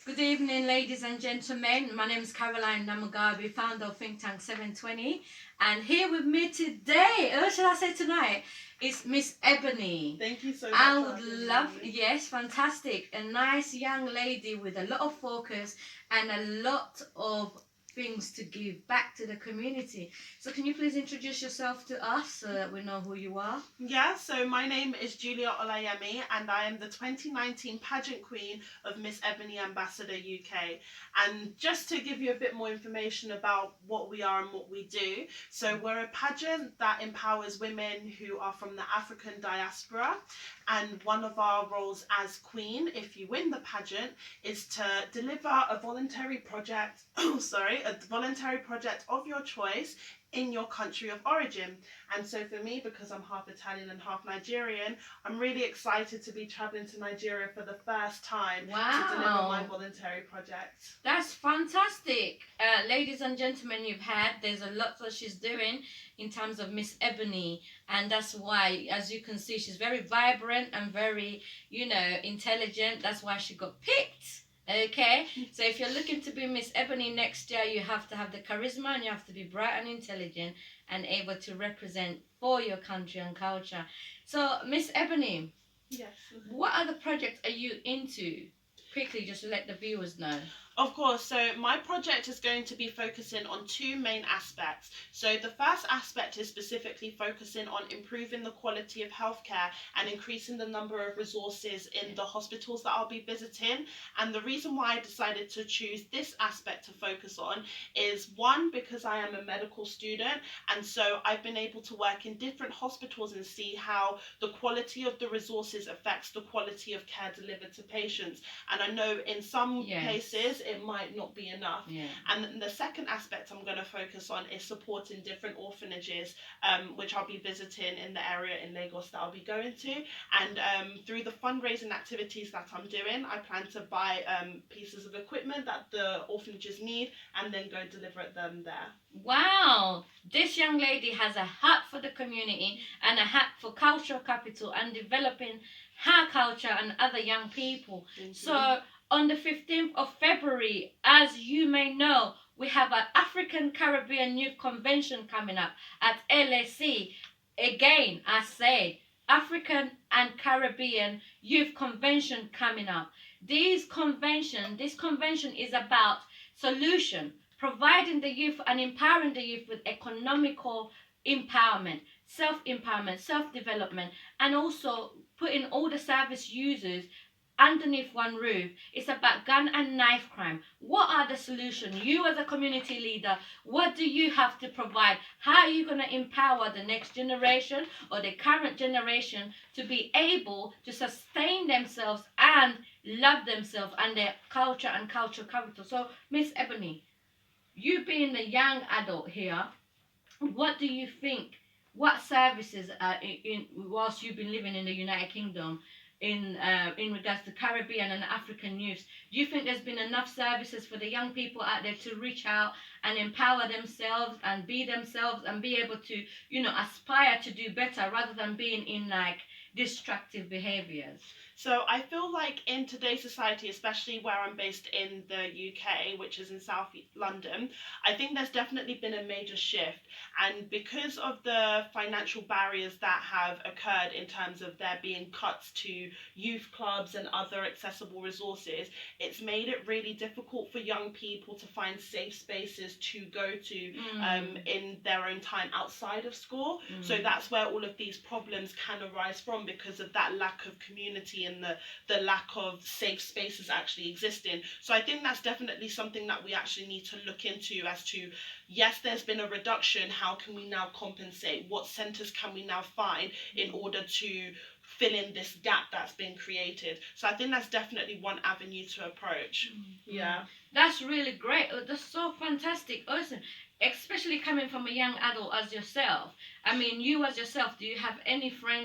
Good evening, ladies and gentlemen. My name is Caroline Namagabi, founder of Think Tank 720. And here with me today, or should I say tonight, is Miss Ebony. Thank you so much. I would love, yes, fantastic. A nice young lady with a lot of focus and a lot of things to give back to the community. So can you please introduce yourself to us so that we know who you are? Yeah, so my name is Julia Olayemi and I am the 2019 pageant queen of Miss Ebony Ambassador UK. And just to give you a bit more information about what we are and what we do, so we're a pageant that empowers women who are from the African diaspora, and one of our roles as queen, if you win the pageant, is to deliver a voluntary project, a voluntary project of your choice in your country of origin. And so for me, because I'm half Italian and half Nigerian, I'm really excited to be traveling to Nigeria for the first time to deliver my voluntary project. That's fantastic. Ladies and gentlemen, there's a lot that she's doing in terms of Miss Ebony, and that's why, as you can see, she's very vibrant and very, intelligent. That's why she got picked. Okay, so if you're looking to be Miss Ebony next year, you have to have the charisma and you have to be bright and intelligent and able to represent for your country and culture. So, Miss Ebony, yes, what other projects are you into? Quickly, just to let the viewers know. Of course, so my project is going to be focusing on two main aspects. So the first aspect is specifically focusing on improving the quality of healthcare and increasing the number of resources in the hospitals that I'll be visiting. And the reason why I decided to choose this aspect to focus on is, one, because I am a medical student, and so I've been able to work in different hospitals and see how the quality of the resources affects the quality of care delivered to patients. And I know in some places it might not be enough. Yeah. And the second aspect I'm going to focus on is supporting different orphanages, which I'll be visiting in the area in Lagos that I'll be going to. And through the fundraising activities that I'm doing, I plan to buy pieces of equipment that the orphanages need and then go deliver them there. Wow, this young lady has a heart for the community and a heart for cultural capital and developing her culture and other young people. So on the 15th of February, as you may know, we have an African Caribbean Youth Convention coming up at LSE. Again, I say, African and Caribbean Youth Convention coming up. This convention is about solution, providing the youth and empowering the youth with economical empowerment, self-empowerment, self-development, and also putting all the service users underneath one roof. It's about gun and knife crime. What are the solutions? You as a community leader, what do you have to provide? How are you going to empower the next generation or the current generation to be able to sustain themselves and love themselves and their culture and cultural capital? So, Miss Ebony, you being a young adult here, what do you think? What services whilst you've been living in the United Kingdom in regards to Caribbean and African youth, do you think there's been enough services for the young people out there to reach out and empower themselves and be themselves and be able to, aspire to do better rather than being in like destructive behaviors? So I feel like in today's society, especially where I'm based in the UK, which is in South London, I think there's definitely been a major shift. And because of the financial barriers that have occurred in terms of there being cuts to youth clubs and other accessible resources, it's made it really difficult for young people to find safe spaces to go to in their own time outside of school. So that's where all of these problems can arise from, because of that lack of community and the lack of safe spaces actually existing. So I think that's definitely something that we actually need to look into as to, yes, there's been a reduction. How can we now compensate? What centres can we now find in order to fill in this gap that's been created? So I think that's definitely one avenue to approach. Yeah. That's really great. That's so fantastic. Awesome. Especially coming from a young adult as yourself. I mean, you as yourself, do you have any friends